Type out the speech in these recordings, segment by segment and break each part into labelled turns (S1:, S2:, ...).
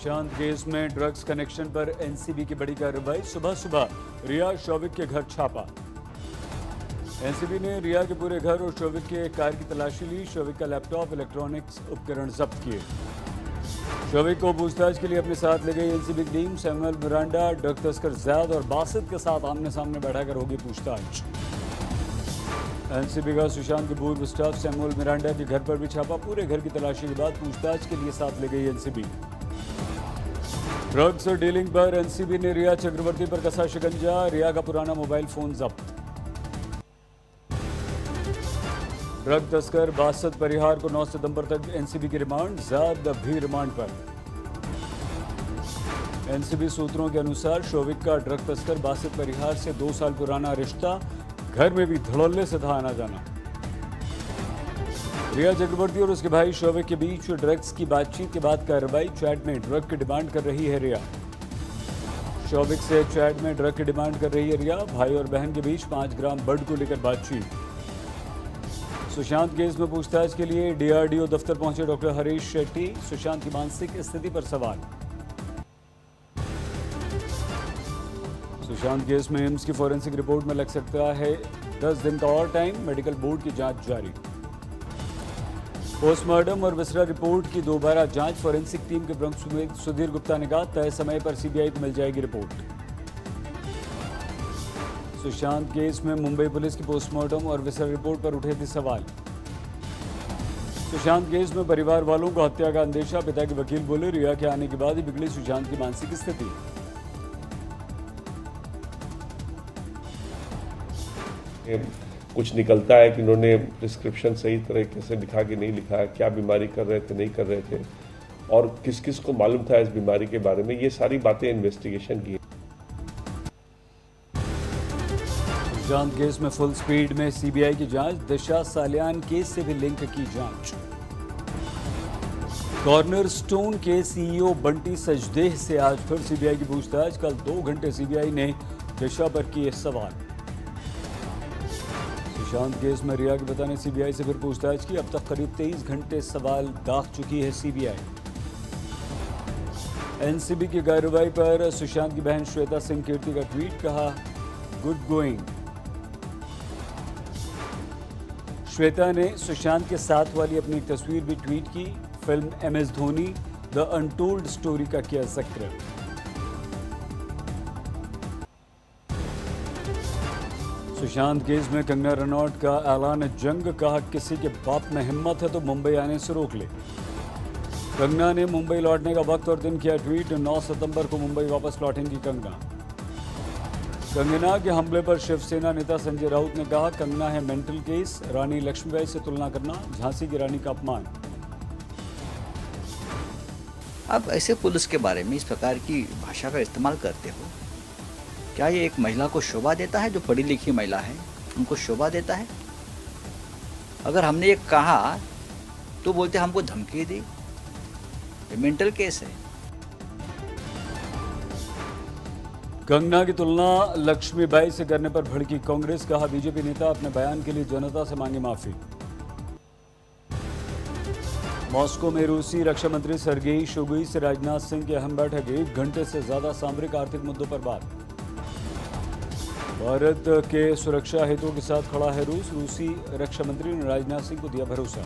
S1: Sushant case में drugs connection पर NCB की बड़ी कार्रवाई। सुबह सुबह रिया शौविक के घर छापा। एनसीबी ने रिया के पूरे घर और शौविक के कार की तलाशी ली। शौविक का लैपटॉप, इलेक्ट्रॉनिक्स उपकरण जब्त किए। शौविक को पूछताछ के लिए अपने साथ ले गई एनसीबी की टीम। सैमुअल मिरांडा, ड्रग तस्कर जैद और बासित के साथ आमने सामने बैठाकर होगी पूछताछ। एनसीबी का सुशांत के पूर्व स्टाफ सैमुअल मिरांडा के घर पर भी छापा। पूरे घर की तलाशी के बाद पूछताछ के लिए साथ ले गई एनसीबी। ड्रग्स और डीलिंग पर एनसीबी ने रिया चक्रवर्ती पर कसा शिकंजा। रिया का पुराना मोबाइल फोन जब्त। ड्रग तस्कर बासित परिहार को 9 सितंबर तक एनसीबी की रिमांड। जैद भी रिमांड पर। एनसीबी सूत्रों के अनुसार शौविक का ड्रग तस्कर बासित परिहार से 2 साल पुराना रिश्ता, घर में भी धड़ल्ले से था आना जाना। रिया चक्रवर्ती और उसके भाई शौविक के बीच ड्रग्स की बातचीत के बाद कार्रवाई। चैट में ड्रग की डिमांड कर रही है रिया। शौविक से चैट में ड्रग की डिमांड कर रही है रिया। भाई और बहन के बीच 5 ग्राम बड को लेकर बातचीत। सुशांत केस में पूछताछ के लिए डीआरडीओ दफ्तर पहुंचे डॉक्टर हरीश शेट्टी। सुशांत की मानसिक स्थिति पर सवाल। सुशांत केस में एम्स की फॉरेंसिक रिपोर्ट में लग सकता है 10 दिन का और टाइम। मेडिकल बोर्ड की जांच जारी। पोस्टमार्टम और विसरा रिपोर्ट की दोबारा जांच। फॉरेंसिक टीम के प्रमुख सुधीर गुप्ता ने कहा तय समय पर सीबीआई को मिल जाएगी रिपोर्ट। सुशांत केस में मुंबई पुलिस की पोस्टमार्टम और विसरा रिपोर्ट पर उठे थे सवाल। सुशांत केस में परिवार वालों को हत्या का अंदेशा। पिता के वकील बोले रिया के आने के बाद ही बिगड़ी सुशांत की मानसिक स्थिति।
S2: कुछ निकलता है कि उन्होंने प्रिस्क्रिप्शन सही तरीके से लिखा कि नहीं लिखा, क्या बीमारी कर रहे थे नहीं कर रहे थे, और किस किस को मालूम था इस बीमारी के बारे में, ये सारी बातें इन्वेस्टिगेशन की।
S1: सुशांत केस में फुल स्पीड में सीबीआई की जांच। दिशा सालियान केस से भी लिंक की जांच। कॉर्नर स्टोन के सीईओ बंटी सचदेह से आज फिर सीबीआई की पूछताछ। कल 2 घंटे सीबीआई ने दिशा पर किए सवाल। सुशांत केस में रिया के बताने सीबीआई से फिर पूछताछ की। अब तक करीब 23 घंटे सवाल दाग चुकी है सीबीआई। एनसीबी की कार्रवाई पर सुशांत की बहन श्वेता सिंह कीर्ति का ट्वीट। कहा गुड गोइंग। श्वेता ने सुशांत के साथ वाली अपनी एक तस्वीर भी ट्वीट की। Film MS Dhoni the untold story का किया जिक्र। सुशांत केस में कंगना रनौत का ऐलान जंग। कहा किसी के बाप में हिम्मत है तो मुंबई आने से रोक ले। कंगना ने मुंबई लौटने का वक्त और दिन किया ट्वीट। 9 सितंबर को मुंबई वापस लौटेंगी कंगना। कंगना के हमले पर शिवसेना नेता संजय राउत ने कहा कंगना है मेंटल केस। रानी लक्ष्मीबाई से तुलना करना झांसी की रानी का अपमान।
S3: आप ऐसे पुलिस के बारे में इस प्रकार की भाषा का इस्तेमाल करते हो, क्या ये एक महिला को शोभा देता है? जो पढ़ी लिखी महिला है उनको शोभा देता है? अगर हमने ये कहा तो बोलते हमको धमकी दी। ये मेंटल केस है।
S1: कंगना की तुलना लक्ष्मीबाई से करने पर भड़की कांग्रेस। कहा बीजेपी नेता अपने बयान के लिए जनता से मांगे माफी। मॉस्को में रूसी रक्षा मंत्री सर्गेई शोइगु से राजनाथ सिंह की अहम बैठक। 1 घंटे से ज्यादा सामरिक आर्थिक मुद्दों पर बात। भारत के सुरक्षा हितों के साथ खड़ा है रूस। रूसी रक्षा मंत्री ने राजनाथ सिंह को दिया भरोसा।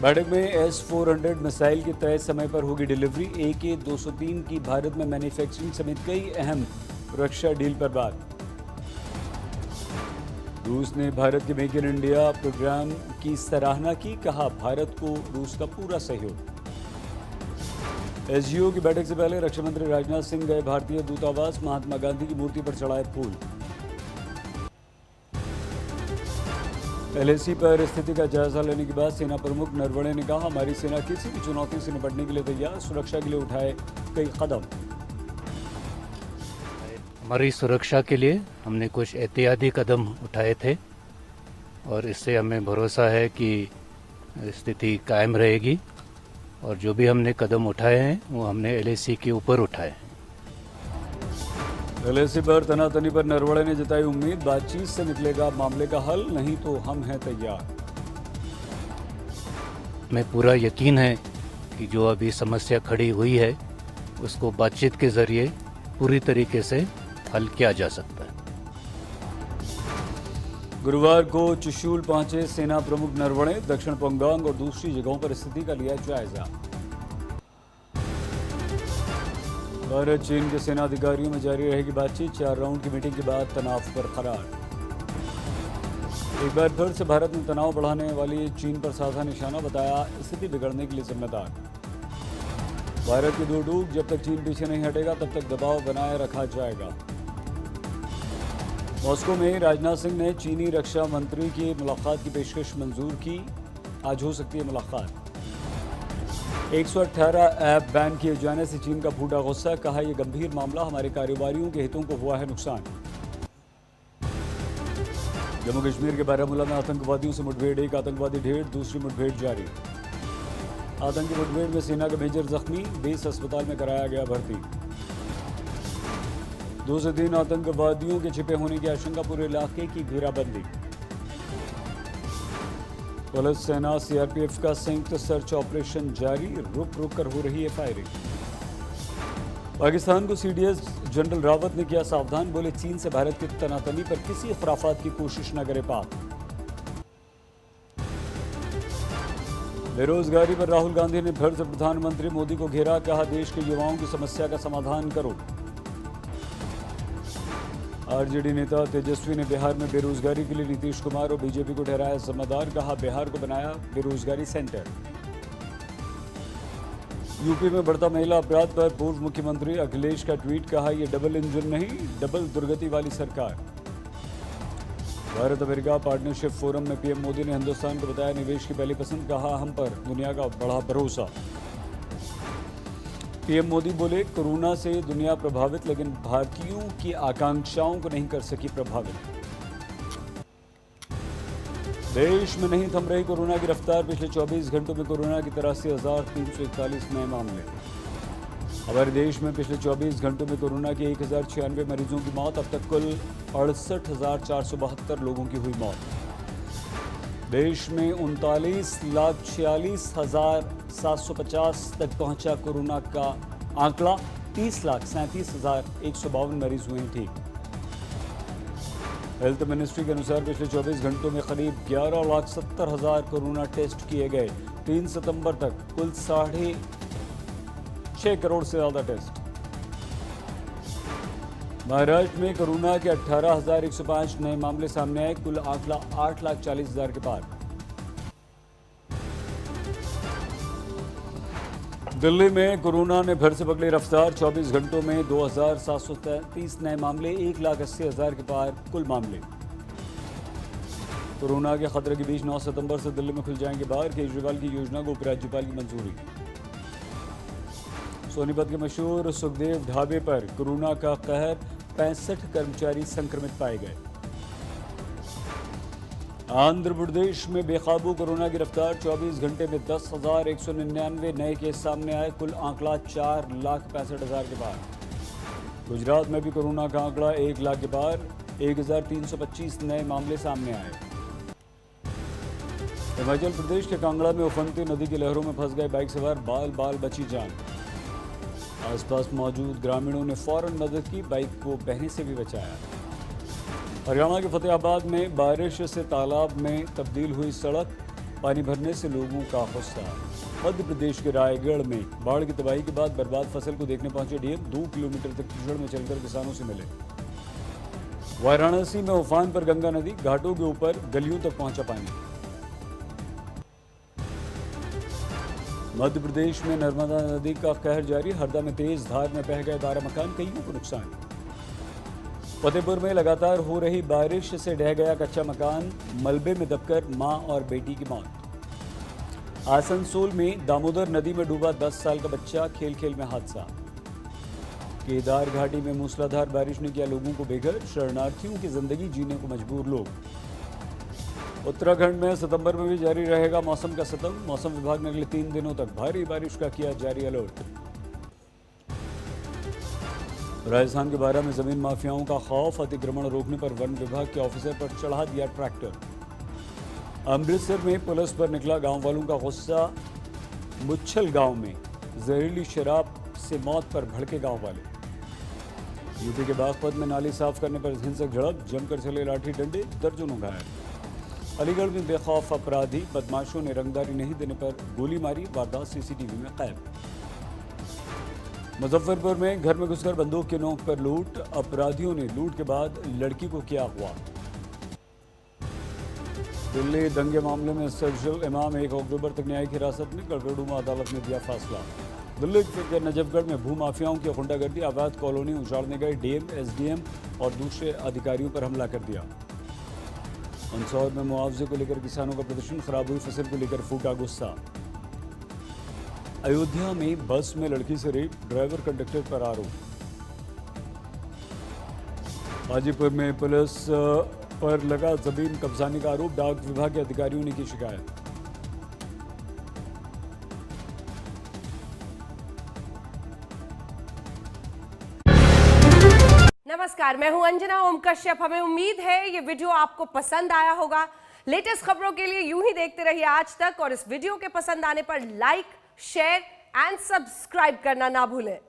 S1: बैठक में S-400 मिसाइल के तय समय पर होगी डिलीवरी। AK-203 की भारत में मैन्युफैक्चरिंग समेत कई अहम रक्षा डील पर बात। रूस ने भारत के मेक इन इंडिया प्रोग्राम की सराहना की। कहा भारत को रूस का पूरा सहयोग। SGO की बैठक से पहले रक्षा मंत्री राजनाथ सिंह गए भारतीय दूतावास। महात्मा गांधी की मूर्ति पर चढ़ाए फूल। LAC पर स्थिति का जायजा लेने के बाद सेना प्रमुख नरवणे ने कहा हमारी सेना किसी भी चुनौती से निपटने के लिए तैयार। सुरक्षा के लिए उठाए कई कदम।
S4: हमारी सुरक्षा के लिए हमने कुछ एहतियाती कदम उठाए थे और इससे हमें भरोसा है कि स्थिति कायम रहेगी। और जो भी हमने कदम उठाए हैं वो हमने LAC के ऊपर उठाए हैं।
S1: LAC पर तनातनी पर नरवणे ने जताई उम्मीद। बातचीत से निकलेगा मामले का हल, नहीं तो हम हैं तैयार।
S4: हमें पूरा यकीन है कि जो अभी समस्या खड़ी हुई है उसको बातचीत के ज़रिए पूरी तरीके से हल किया जा सकता है।
S1: गुरुवार को चुशूल पहुंचे सेना प्रमुख नरवणे, दक्षिण पंगांग और दूसरी जगहों पर स्थिति का लिया जायजा। भारत चीन के सेना अधिकारियों में जारी रहेगी बातचीत, 4 राउंड की मीटिंग के बाद तनाव बरकरार। एक बार फिर से भारत ने तनाव बढ़ाने वाली चीन पर साधा निशाना बताया स्थिति बिगड़ने के लिए जिम्मेदार। भारत की दो टूक, जब तक चीन पीछे नहीं हटेगा तब तक दबाव बनाए रखा जाएगा। मॉस्को में राजनाथ सिंह ने चीनी रक्षा मंत्री की मुलाकात की पेशकश मंजूर की, आज हो सकती है मुलाकात। 118 ऐप बैन किए जाने से चीन का फूटा गुस्सा, कहा यह गंभीर मामला, हमारे कारोबारियों के हितों को हुआ है नुकसान। जम्मू कश्मीर के बारामूला में आतंकवादियों से मुठभेड़, एक आतंकवादी ढेर, दूसरी मुठभेड़ जारी। आतंकी मुठभेड़ में सेना का मेजर जख्मी, बेस अस्पताल में कराया गया भर्ती। 2 से 3 आतंकवादियों के छिपे होने की आशंका, पूरे इलाके की घेराबंदी। पुलिस, सेना, सीआरपीएफ का संयुक्त सर्च ऑपरेशन जारी, रुक रुक कर हो रही है फायरिंग। पाकिस्तान को सीडीएस जनरल रावत ने किया सावधान, बोले चीन से भारत की तनातनी पर किसी खुराफात की कोशिश न करे पाक। बेरोजगारी पर राहुल गांधी ने फिर से प्रधानमंत्री मोदी को घेरा, कहा देश के युवाओं की समस्या का समाधान करो। आरजेडी नेता तेजस्वी ने बिहार में बेरोजगारी के लिए नीतीश कुमार और बीजेपी को ठहराया जिम्मेदार, कहा बिहार को बनाया बेरोजगारी सेंटर। यूपी में बढ़ता महिला अपराध पर पूर्व मुख्यमंत्री अखिलेश का ट्वीट, कहा यह डबल इंजन नहीं, डबल दुर्गति वाली सरकार। भारत अमेरिका पार्टनरशिप फोरम में पीएम मोदी ने हिंदुस्तान को बताया निवेश की पहली पसंद, कहा हम पर दुनिया का बड़ा भरोसा। पीएम मोदी बोले कोरोना से दुनिया प्रभावित, लेकिन भारतीयों की आकांक्षाओं को नहीं कर सकी प्रभावित। देश में नहीं थम रही कोरोना की रफ्तार, पिछले 24 घंटों में कोरोना की 83,341 नए मामले। हमारे देश में पिछले 24 घंटों में कोरोना के 1096 मरीजों की मौत, अब तक कुल 68,472 लोगों की हुई मौत। देश में 39,46,750 तक पहुंचा कोरोना का आंकड़ा, 30,37,152 मरीज हुए ठीक। हेल्थ मिनिस्ट्री के अनुसार पिछले 24 घंटों में करीब 11,70,000 कोरोना टेस्ट किए गए। 3 सितंबर तक कुल 6.5 करोड़ से ज्यादा टेस्ट। महाराष्ट्र में कोरोना के 18,105 नए मामले सामने आए, कुल आंकड़ा 8,40,000 के पार। दिल्ली में कोरोना ने फिर से पकड़ी रफ्तार, 24 घंटों में 2,733 नए मामले, 1,80,000 के पार कुल मामले। कोरोना के खतरे के बीच 9 सितंबर से दिल्ली में खुल जाएंगे बार, केजरीवाल की योजना को उपराज्यपाल की मंजूरी। सोनीपत के मशहूर सुखदेव ढाबे पर कोरोना का कहर, 65 कर्मचारी संक्रमित पाए गए। आंध्र प्रदेश में बेकाबू कोरोना की रफ्तार, 24 घंटे में 10,199 नए केस सामने आए, कुल आंकड़ा 4,65,000 के पार। गुजरात में भी कोरोना का आंकड़ा 1 लाख के पार, 1,325 नए मामले सामने आए। हिमाचल प्रदेश के कांगड़ा में उफनती नदी की लहरों में फंस गए बाइक सवार, बाल बाल बची जान। आसपास मौजूद ग्रामीणों ने फौरन मदद की, बाइक को बहने से भी बचाया। हरियाणा के फतेहाबाद में बारिश से तालाब में तब्दील हुई सड़क, पानी भरने से लोगों का गुस्सा। मध्य प्रदेश के रायगढ़ में बाढ़ की तबाही के बाद बर्बाद फसल को देखने पहुंचे डीएम, 2 किलोमीटर तक कीचड़ में चलकर किसानों से मिले। वाराणसी में उफान पर गंगा नदी, घाटों के ऊपर गलियों तक पहुंचा पानी। मध्य प्रदेश में नर्मदा नदी का कहर जारी, हरदा में तेज धार में बह गए 12 मकान, कईयों को नुकसान। फतेहपुर में लगातार हो रही बारिश से ढह गया कच्चा मकान, मलबे में दबकर मां और बेटी की मौत। आसनसोल में दामोदर नदी में डूबा 10 साल का बच्चा, खेल खेल में हादसा। केदार घाटी में मूसलाधार बारिश ने किया लोगों को बेघर, शरणार्थियों की जिंदगी जीने को मजबूर लोग। उत्तराखंड में सितंबर में भी जारी रहेगा मौसम का सितम, मौसम विभाग ने अगले 3 दिनों तक भारी बारिश का किया जारी अलर्ट। राजस्थान के बारा में जमीन माफियाओं का खौफ, अतिक्रमण रोकने पर वन विभाग के ऑफिसर पर चढ़ा दिया ट्रैक्टर। अमृतसर में पुलिस पर निकला गांव वालों का गुस्सा, मुच्छल गांव में जहरीली शराब से मौत पर भड़के गांव वाले। यूपी के बागपत में नाली साफ करने पर हिंसक झड़प, जमकर चले लाठी डंडे, दर्जनों घायल। अलीगढ़ में बेखौफ अपराधी, बदमाशों ने रंगदारी नहीं देने पर गोली मारी, वारदात सीसीटीवी में कैद। मुजफ्फरपुर में घर में घुसकर बंदूक के नोक पर लूट, अपराधियों ने लूट के बाद लड़की को किया अगवा। दिल्ली दंगे मामले में सर्जिल इमाम 1 अक्टूबर तक न्यायिक हिरासत में, गड़गड़ू में अदालत ने दिया फैसला। दिल्ली के नजफगढ़ में भूमाफियाओं की गुंडागर्दी, अवैध कॉलोनी उजाड़ने गए डीएम, एसडीएम और दूसरे अधिकारियों पर हमला कर दिया। मंदसौर में मुआवजे को लेकर किसानों का प्रदर्शन, खराब हुई फसल को लेकर फूटा गुस्सा। अयोध्या में बस में लड़की से रेप, ड्राइवर कंडक्टर पर आरोप। हाजीपुर में पुलिस पर लगा जमीन कब्जाने का आरोप, डाक विभाग के अधिकारियों ने की शिकायत।
S5: नमस्कार, मैं हूं अंजना ओम कश्यप। हमें उम्मीद है ये वीडियो आपको पसंद आया होगा। लेटेस्ट खबरों के लिए यूं ही देखते रहिए आज तक, और इस वीडियो के पसंद आने पर लाइक, शेयर एंड सब्सक्राइब करना ना भूलें।